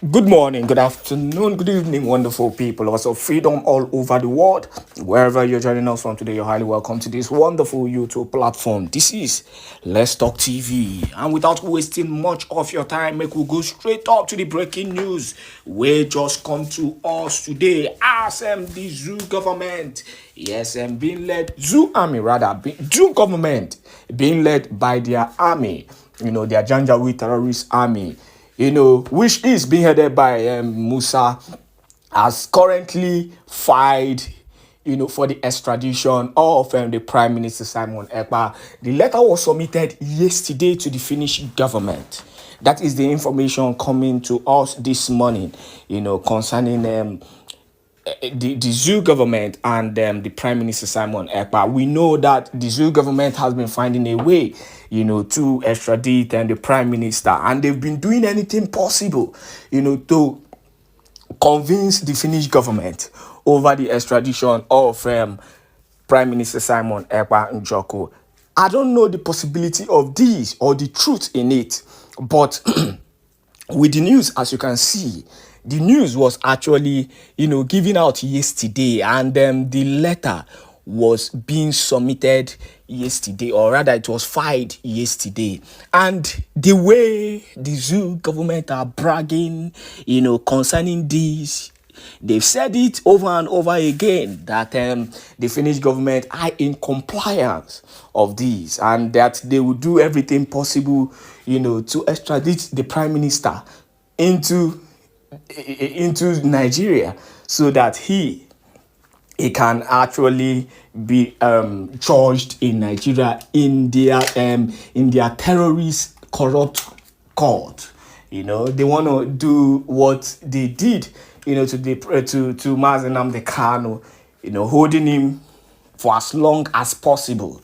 Good morning, good afternoon, good evening, wonderful people. Also, freedom all over the world. Wherever you're joining us from today, you're highly welcome to this wonderful YouTube platform. This is Let's Talk TV. And without wasting much of your time, make we go straight up to the breaking news. We just come to us today as the zoo government. Yes, and being led, zoo army rather, zoo government being led by their army, their Janjaweed terrorist army, which is being headed by Musa, has currently filed, for the extradition of the Prime Minister Simon Ekpa. The letter was submitted yesterday to the Finnish government. That is the information coming to us this morning, concerning the zoo government and the Prime Minister Simon Ekpa. We know that the zoo government has been finding a way, to extradite the Prime Minister, and they've been doing anything possible, to convince the Finnish government over the extradition of Prime Minister Simon Ekpa Njoko. I don't know the possibility of this or the truth in it, but with the news, as you can see, the news was actually, given out yesterday, and the letter was being submitted yesterday, or rather, it was filed yesterday. And the way the zoo government are bragging, concerning this, they've said it over and over again that the Finnish government are in compliance of this, and that they will do everything possible, to extradite the prime minister into Nigeria, so that he can actually be charged in Nigeria in their terrorist corrupt court. They want to do what they did, to Mazi Nnamdi Kanu, holding him for as long as possible.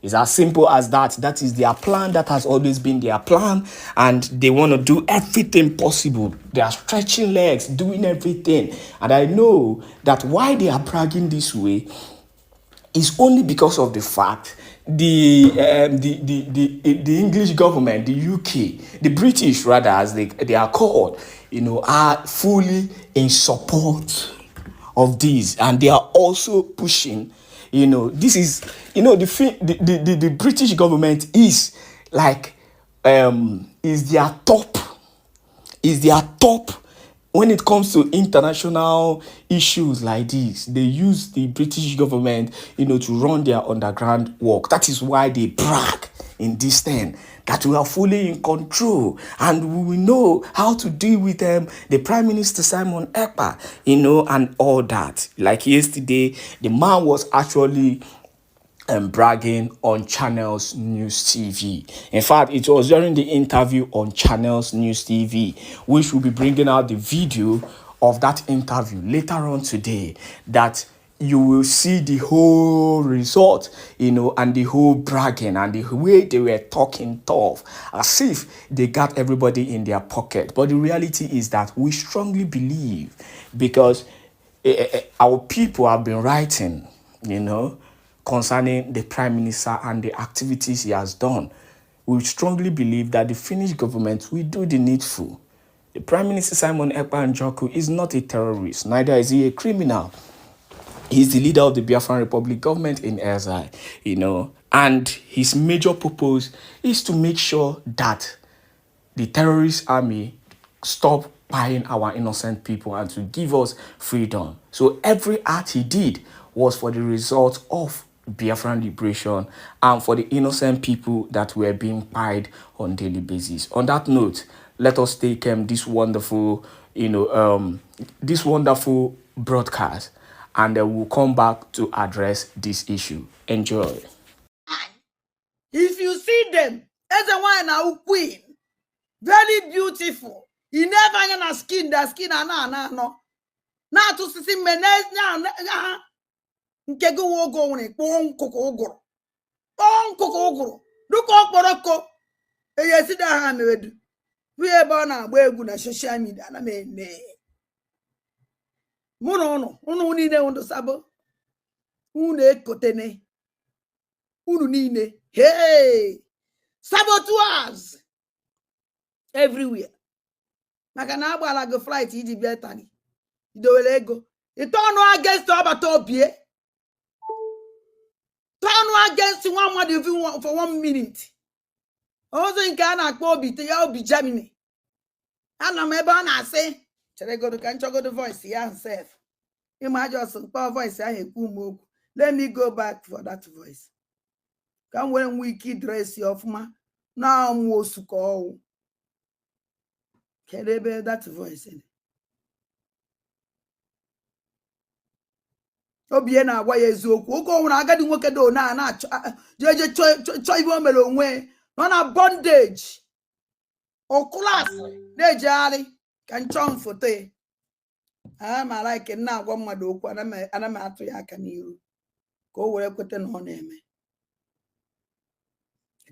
It's as simple as that. That is their plan. That has always been their plan. And they want to do everything possible. They are stretching legs, doing everything. And I know that why they are bragging this way is only because of the fact the English government, the UK, the British rather, as they are called, are fully in support of this, and they are also pushing. This is, the British government is like, is their top, when it comes to international issues like this. They use the British government, to run their underground work. That is why they brag in this thing, that we are fully in control and we know how to deal with the Prime Minister Simon Ekpa, and all that. Like yesterday, the man was actually bragging on Channels News TV. In fact, it was during the interview on Channels News TV, which will be bringing out the video of that interview later on today, that you will see the whole result, and the whole bragging and the way they were talking tough, as if they got everybody in their pocket. But the reality is that we strongly believe, because our people have been writing, concerning the Prime Minister and the activities he has done. We strongly believe that the Finnish government will do the needful. The Prime Minister Simon Ekpa Njoko is not a terrorist, neither is he a criminal. He's the leader of the Biafra Republic government in exile, and his major purpose is to make sure that the terrorist army stop buying our innocent people and to give us freedom. So every act he did was for the result of Biafran liberation and for the innocent people that were being pied on daily basis. On that note, let us take this wonderful, this wonderful broadcast, and then we'll come back to address this issue. Enjoy. If you see them, as a one now queen, very beautiful. He never gonna skin the skin no. Now to see menes now nke go wogo ne pon kokogoro. Pon kokogoro. Look up poroko. E yesi da ha mewedu. We ebe na agba egwu na social media na me ne. Muno unu niile unu sabo. Unu ekotene. Unu niile. Hey! Saboteurs everywhere. maka na agbala go flight iji bịa tani idowere ego turn against ọbata obie turn against nwa mmadụ for 1 minute ozi nke a na-akpọ obi ya obi Germany ana m ebe ọ na-asị chere godo ka nchọgodo voice ya sef ịma just mkpọ voice ahụ ekwu m okwu. Let me go back for that voice ka m were nwe ike dress ọfụma na ọmụ osu ka ọwụ kedu ebe that voice dị obie na-agwa ya eziokwu oge onwere agadi nwoke do na-achọ jeje chọ ibe o mere onwe nọ na bondage ọkụlasị na-ejegharị ka nchọ foto ya aha ma like na-agwa mmadụ okwu ana m atụ ya aka n'iru ka o were kweta na ọ na-eme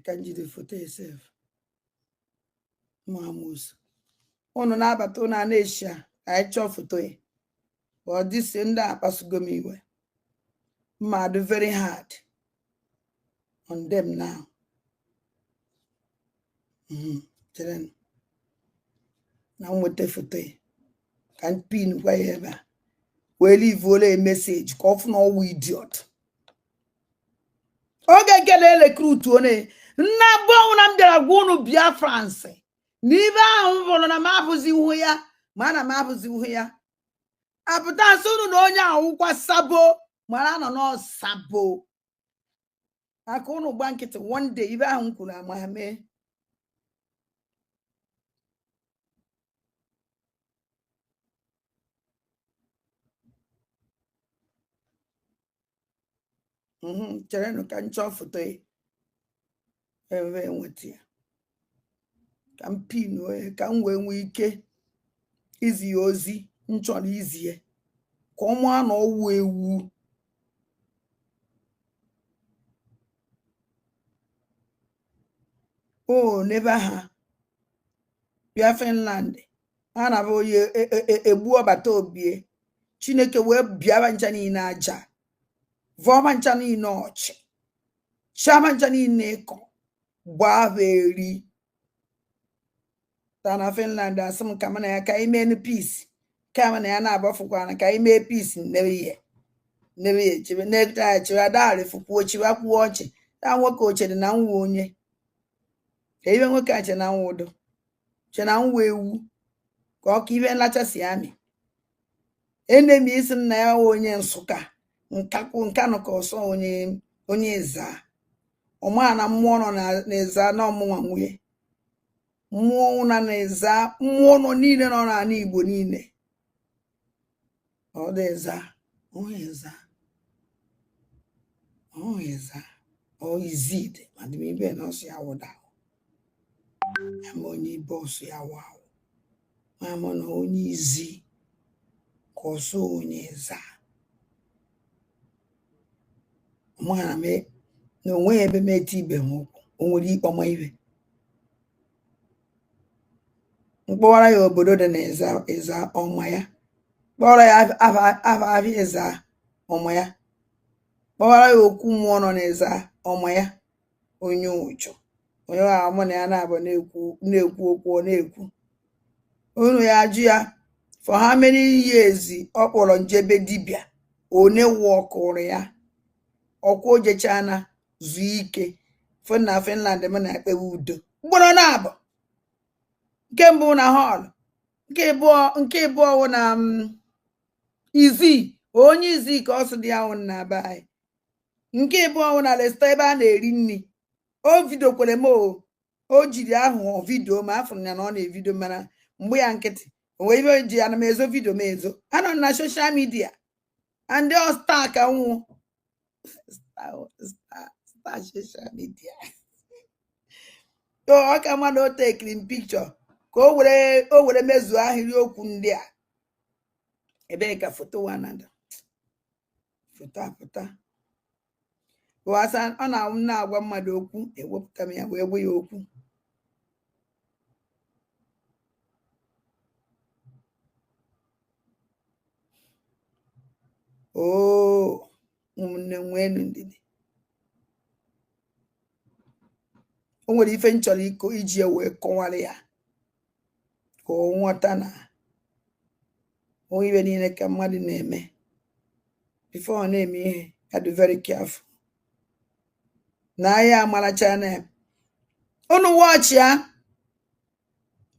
ka njide foto ya sef mamus unu na-abata unu na-eshia ka anyị chọọ foto ya ọ dịsi ndị akpasugo m iwe mma do very hard on them now. Chere na nweta foto ya ka m pin gwa ya ebe a wee leave ole message ka ọ fụ na ọwụ idiot oge gele recruit one nna bụ na m bịara gwa unu Biafra nsị na ibe ahụ m bụrụ na m abụzi ihu ya ma na m abụzi ihu ya apụta nsị unu na onye ahụkwa sabo mara nọ n'ọsabo aka unu gba nkịtị one day ibe ahụ m kwuru ama mee chere nụ ka m chọọ foto ya ebe enweta ya ka m pin ka m wee nwee ike izi ya ozi m chọrọ izi ya ka ọ maa na ọwụ ewu n'ebe ha bịa Finland a na-abụ onye egbu ọbata obie Chineke wee bịaba ncha niile aja vọma ncha niile ọchị chama ncha niile ịkọ gbaa eri ta na Finland asị m ka mana ya ka ime nu peace ka mana ya na-agbafukwana ka ime peace nebe ya chebe nekta chebe adari fukwuo chiwa kwuo ọchị ta nwoke ochere na nwa onye ka ibe nwoke ache na nwudo che na nwa ewu ka ọ ka ibe nlachasị amị enemi isi nna ya onye Nsụka nkanụ ka ọsọ onye ịza ọma na mmụọ nọ na ịza na ọmụnwa nwunye mmụọ na ịza mmụọ nọ niile nọ n'ala Igbo niile ọ dị ịza ọ izid madimibe na ọsọ ya wụda ama onye ibe ọsọ ya wụ ama na onye izi ka ọsọ onye ịza ọmara me na onwe ebe meti ibe m okwu o nwere ikpe ọma ibe mkpọwara ya obodo dị na ịza ọma ya kpọrọ ya ava ịza ọma ya kpọwara ya okwu mmụọ nọ na ịza ọma ya onye ụjọ onye ahụ mụ na ya na-abụ na-ekwu okwu ọ na-ekwu unu ya ajụ ya for how many years ọ kpọrọ njebe dibịa one wọkụrụ ya ọkwa ojechana zuo ike na Finland m na-ekpewe udo mkpọrọ na-abụ nke mbụ na họl nke ịbụọ wụ na izi onye izi ka ọ sị dị ahụ na be anyị nke ịbụọ wụ na lesta ebe a na-eri nri o vidio kwere m o jiri ahụ vidio ma afụrụ ya na ọ na-evidio mana mgbe ya nkịtị onwe ibe ji ana m ezo vidio m ezo anọ na soshal midia and ọsta ka nwụ social media ọ ka mmadụ o tekiri m pikchọ ka o were mezuo ahịrịokwu ndị a ebee ka foto wanada foto apụta asa ọ na-agwa mmadụ okwu ewepụta m ya wee gwe ya okwu ụmụnne nwenu ndidi o nwere ife m chọrọ iko iji wee kọwara ya ka o nwata na o iwe niile ka mmadụ na-eme before na-eme ihe ya dị very careful na ya amaracha na unu watch ya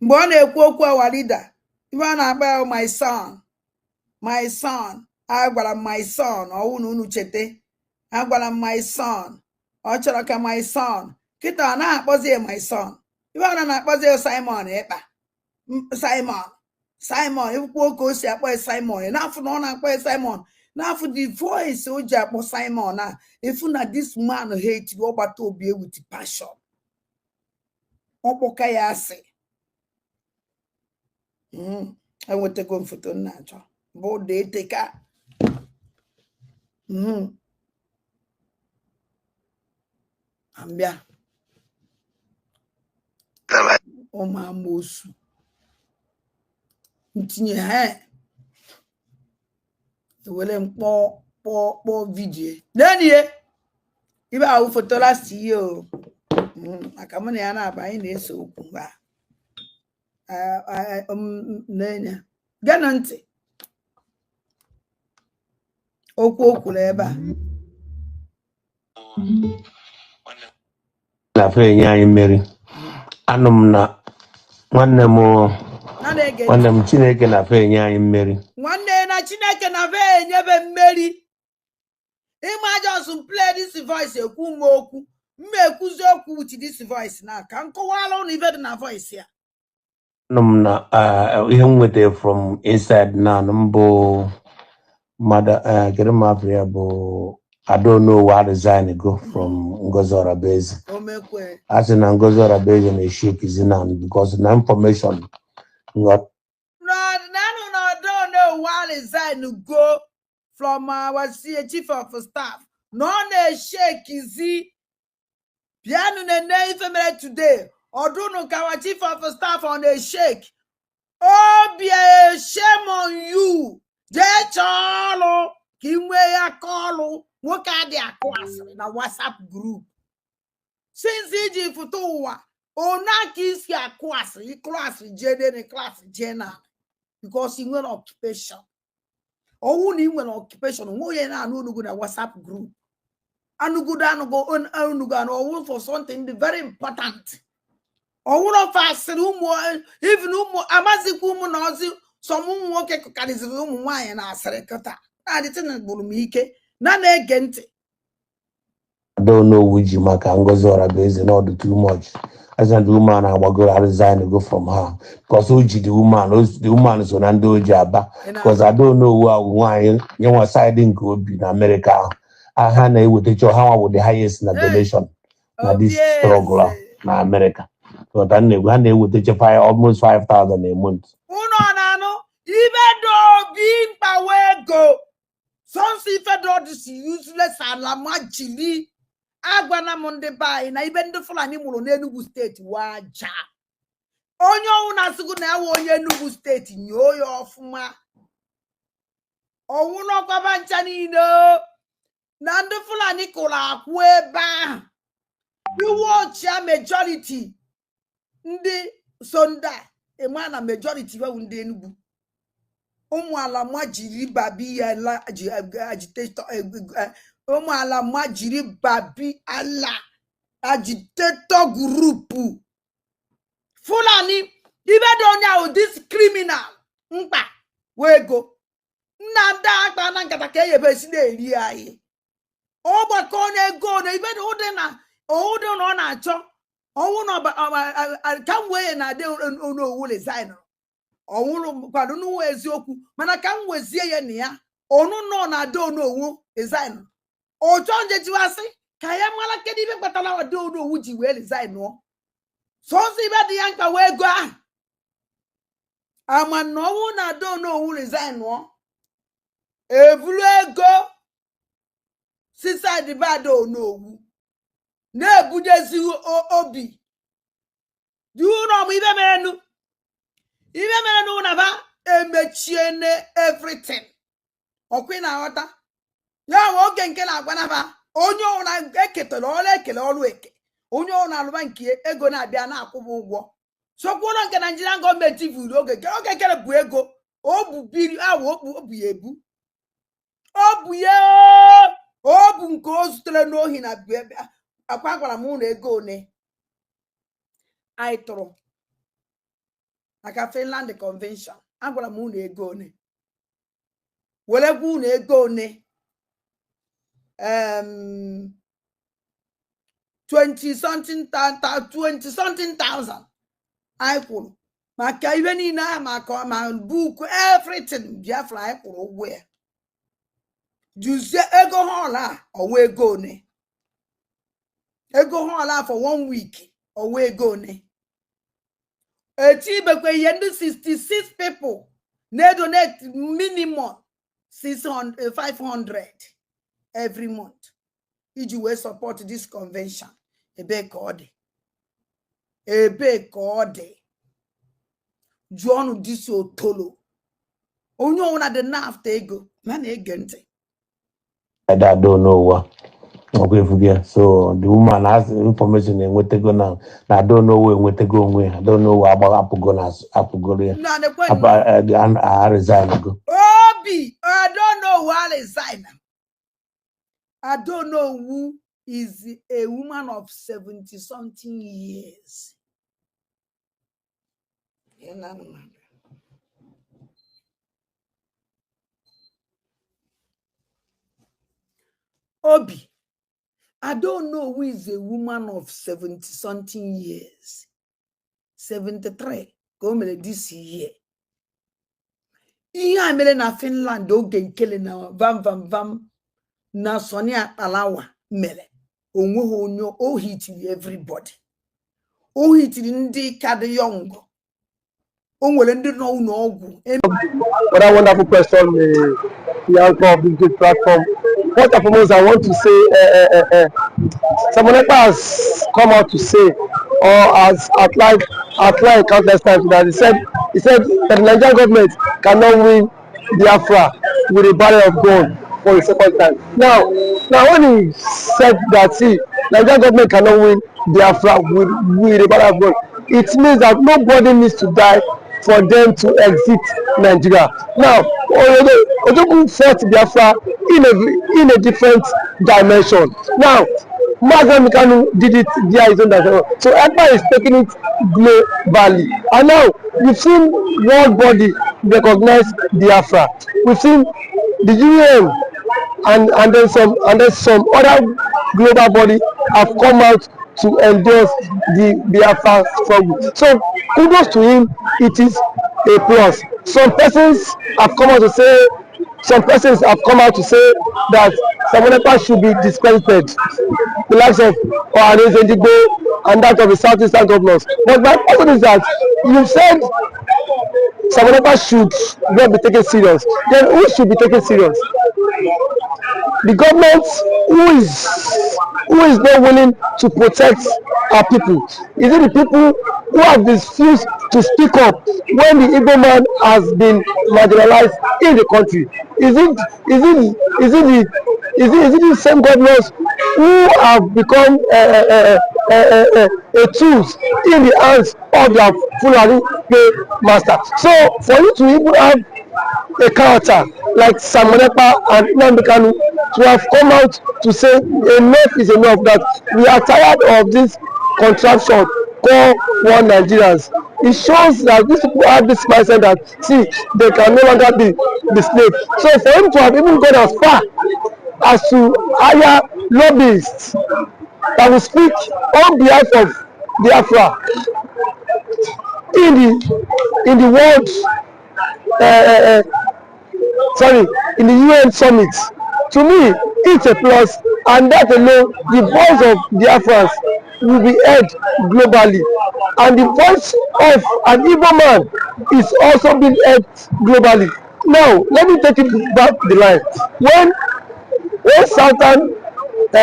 mgbe ọ na-ekwu okwu awalida ibe a na-akpa ya my son agwara my son ọwụ na unu chete agwara my son ọ chọrọ ka my son kịta ọ na-akpọzi ya my son ibe ọ na-akpọzi ya Simon Ekpa Simon ikwu ka o si akpọ ya Simon n'afọ na ọ na-akpọ ya Simon n'afọ the voice o ji akpọ Simon a efu na this man hate ọgbata obi with passion ọkpọka ya asị enwetago m foto nna achọ bụ deteka ambịa ụmụ amosu ntinye ha ewere m kpọọ vidiyo n'enie ibe ahụ foto last year maka mụ na ya na-aba anyị na-ese okwu mgbe n'enya gana ntị okwu o kwuru ebe a na fe nye anyị mmeri anụ m na nwanne m Chineke na fe nye anyị mmeri nwanne na Chineke na fe enyebe mmeri ịma just play this voice ekwu m okwu ekwuzi okwu with this voice na ka nkọwala ụnụ ibe dị na voice ya anụ m na ihe m nwetara from inside na mbụ mmadụ kere m afọ ya bụ I don't know why resign go from Ngozi Orabeze. As in Ngozi Orabeze na shake is in because the information got no don't know why resign go from our chief of staff. No shake is piano na ifemere today. Or do no our chief of staff on a shake. Oh, be a shame on you. Jechalo Kimwe ya call work at their class in a WhatsApp group. Since EG Futua, Ona kiss your class Jaden class Jenna because he went occupation. Oh, he went occupation. Moyena no good at WhatsApp group. Anugudan go on Anugan or for something very important. Or one of us, even Amazikum Nazi, some work at room wine as a recata. I didn't Bulumike, none again. I don't know which Maka Ngozi Orabeze not too much. As a woman, I will go resign and go from her. Because the woman is on Ando Jaba. Because I don't know why you were siding could be in America. I had with the how with the highest in the donation. Now this struggle in America. So then they would take almost 5,000 a month. Even though being power go, some see federal this useless and la machili. Agwana monde by na even the Fulani Mulo Enugu State waja. Onyo unasugu na Enugu State nyoyo ofuma. Owuno kwa banchani no. Nande Fulani kola kweba. You watch ya majority. Ndi sonda. Emana majority wa unde Enugu. Ala majiri babi ya la agitator. Ala majiri babi ala agitator group. Fulani, even don't this criminal. Mpa, wego. Nanda akpa na nkata ka yebesi na eri ayi. Ogba ko na ego na even odena no na acho. Owu no kan we na de ono wu resign. Owu kwado no eziokwu mana kan wezie ye ne ya. Onu no na de ono wu resign. Ojo nje jiwasi ka ya mala kedi be patala wa de ono wu ji we resign no. So si be de yanka we go a. Ama no wu na de ono wu resign no. Evulu ego sisa di bad ono wu. Na ebudezi obi. Do you know me be merenu? Ibe merenu na ba emechiene everything. Okwi na ghọta. Ya oge nke na agwa na ba onye ona eketele ọla ekele ọrụ eke. Onye ona alụba nke ego na abịa na akwụba ụgwọ. So kwona nke Nigerian government ifuru oge kere bu ego obu biri obu yebu obu nke ozutere n'ohi na akwa gwara m na ego one I tụrụ maka Finland convention agwara m na ego one were gwu na ego one 20 something thousand I kwuru maka ibe niile maka ma book everything Biafra I kwuru ụgwọ ya juzie ego hall a ọwa ego one ego hall a for 1 week ọwa ego one etibekwe ihe ndị 66 people na donate minimum 500 every month iji wee support this convention ebe ka ọ dị jụọnụ disi otolo onye ọwụna dị n'afta ego ma na-ege ntị I don't know what. Okay, forget. So the woman has information and what they go now. I don't know where they go. I don't know where about Apugonas, Apugoria. No, the point. I resign. Obi, I don't know who I resign. I don't know who is a woman of 70-something years. Obi, I don't know who is a woman of 70-something years. 73. Go this year. Ihe a mere na Finland oge nkele na vam na Sonia Alawa mere onweghị onye o hitiri everybody o hitiri ndị kadị young o nwere ndị nọ n'ọgwụ. What a wonderful question, the anchor of this great platform. First and foremost, I want to say Simon Ekpa has come out to say, or has outlined countless times that he said that the Nigerian government cannot win Biafra with a barrel of gold for the second time. Now when he said that, see, Nigerian government cannot win Biafra with a barrel of gold, it means that nobody needs to die for them to exit Nigeria. Now, Ojogun fought Biafra in a different dimension. Now, Mazen Mikanu did it via his own dimension. So Ekpa is taking it globally. And now, we've seen world body recognize Biafra. We've seen the UN and then some other global body have come out to endorse the Biafra struggle. So kudos to him, it is a plus. Some persons have come out to say that Simon Ekpa should be discredited, the likes of Ohanes Ndigbo and that of the Southeastern governors. But my question is that you said Simon Ekpa should not be taken serious. Then who should be taken serious? The government who is not willing to protect our people? Is it the people who have refused to speak up when the Igbo man has been marginalized in the country? Is it the same governors who have become a tools in the hands of their Fulani master? So for you to even have a character like Simon Ekpa and Nnamdi Kanu to have come out to say enough is enough, that we are tired of this contraption called one Nigerians. It shows that these people have this mindset that, see, they can no longer be the slave. So for him to have even gone as far as to hire lobbyists that will speak on behalf of Biafra in the world in the UN summit, to me it's a plus, and that alone, the voice of Biafrans will be heard globally, and the voice of an Igbo man is also being heard globally. Now let me take it back the line. When Southern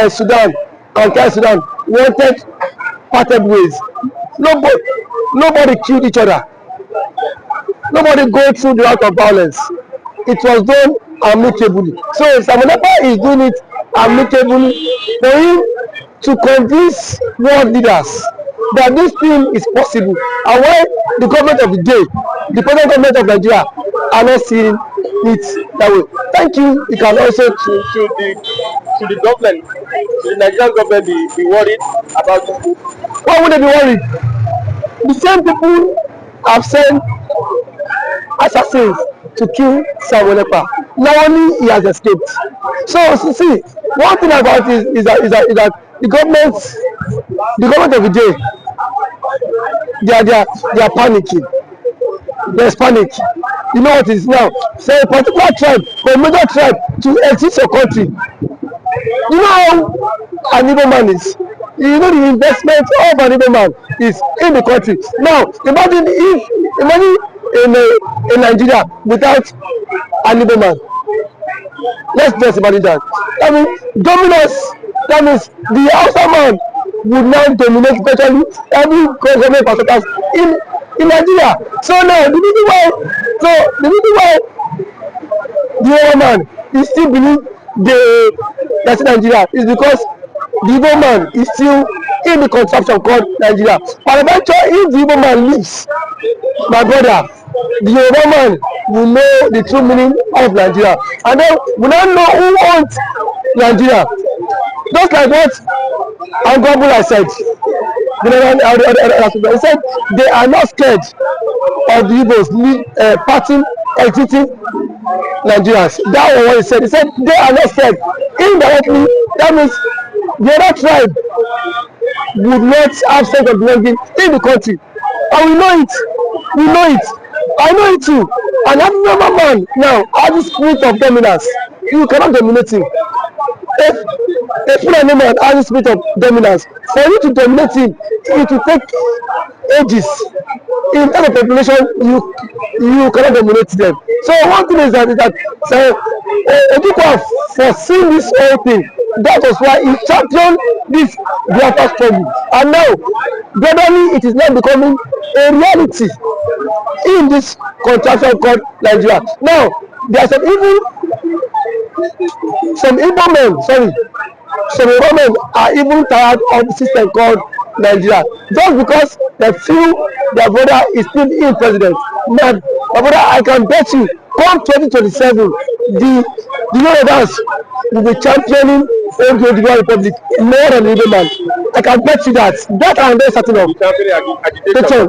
Sudan and South Sudan wanted parted ways, nobody killed each other. Nobody go through the route of violence. It was done amicably. So Simon Ekpa is doing it amicably for him to convince world leaders that this thing is possible, and why the government of the day, the present government of Nigeria, are not seeing it that way. Thank you. You can also Should the government, should the Nigerian government be worried about this? why would they be worried? The same people have sent assassins to kill Simon Ekpa. Now only he has escaped. So see, one thing about it is that the government of the day, they are panicking. There's panic. You know what it is now? Say a particular tribe or a major tribe to exit your country. You know how an Igbo man is. You know the investment of an Igbo man is in the country. Now imagine in Nigeria without an Igbo man. Let's just imagine that. That means dominance. That means the Hausa man would now dominate virtually every government parastatals in Nigeria. So now the reason why the Igbo man is still believe that's Nigeria is because the Igbo man is still in the contraption called Nigeria. But eventually, if the Igbo man leaves, my brother, the Yoruba man will know the true meaning of Nigeria, and then we now know who owns Nigeria. Just like what Angobula said, he said they are not scared of the Igbos parting, exiting Nigerians. That was what he said. He said they are not scared. Indirectly, that means the other tribe would not have sense of belonging in the country. And we know it. We know it. I know it too. And every man now has the spirit of dominance. You cannot dominate him. If Fulani man has the spirit of dominance, for you to dominate him, it will take ages. In terms of population, you cannot dominate them. So one thing is that Ojukwu have foreseen this whole thing. That was why he championed this Biafra struggle. And now, gradually, it is now becoming a reality in this contraction called Nigeria. Now, there are some Igbo men are even tired of the system called Nigeria, just because they feel their brother is still in president. Man, my brother, I can bet you, come 2027, the Yorubas will be championing the Republic more than the Igbo man. I can bet you that. That I am very certain of.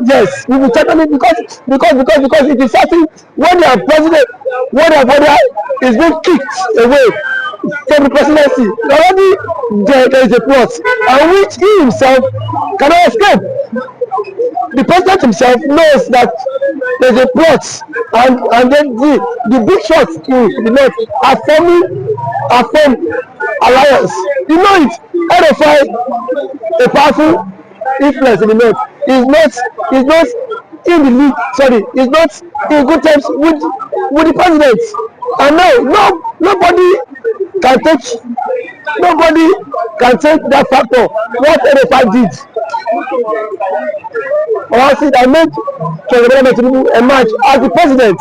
Yes, we will championing because it is certain when their president, when their brother is being kicked away from the presidency, already there is a plot, and which he himself cannot escape. The president himself knows that there is a plot, and then the big shots in the north are forming alliance. You know it. RFI, a powerful influence in the north, is not in the league. Sorry, is not in good terms with the president. And now nobody can take that factor. What RFI did. I made President Tinubu emerge as the president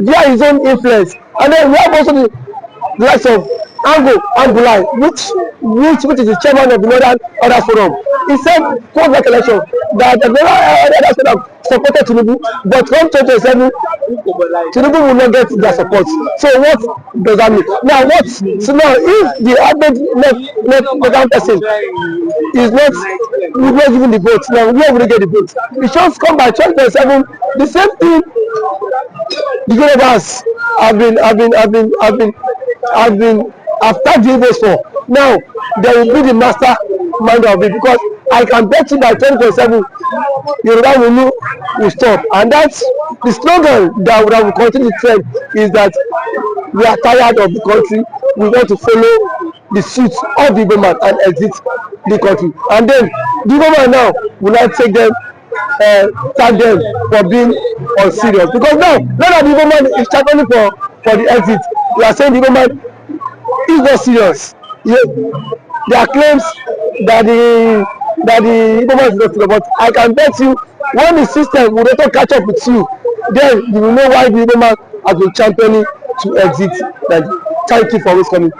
via his own influence, and then we have also the likes of Angulai, which is the chairman of the Northern Order Forum. He said post that election that the others would have supported Tinubu, but come 2027, Tinubu will not get their support. So what does that mean? Now if the average left person would not given the vote, now where will they get the vote? It should come by 2027. The same thing the Yorubas have been after the Igbos for. Now they will be the master mind of it, because I can bet you by 2027 Yoruba will stop, and that's the slogan that will continue to trend, is that we are tired of the country, we want to follow the suit of the Igbo man and exit the country. And then the Igbo man now will not take them, tag them for being unserious, because now that the Igbo man is championing for the exit, we are saying the Igbo man is not serious. There are claims that the Igbo man is not serious, but I can bet you when the system will also catch up with you, then you will know why the Igbo man has been championing to exit. Thank you for always coming.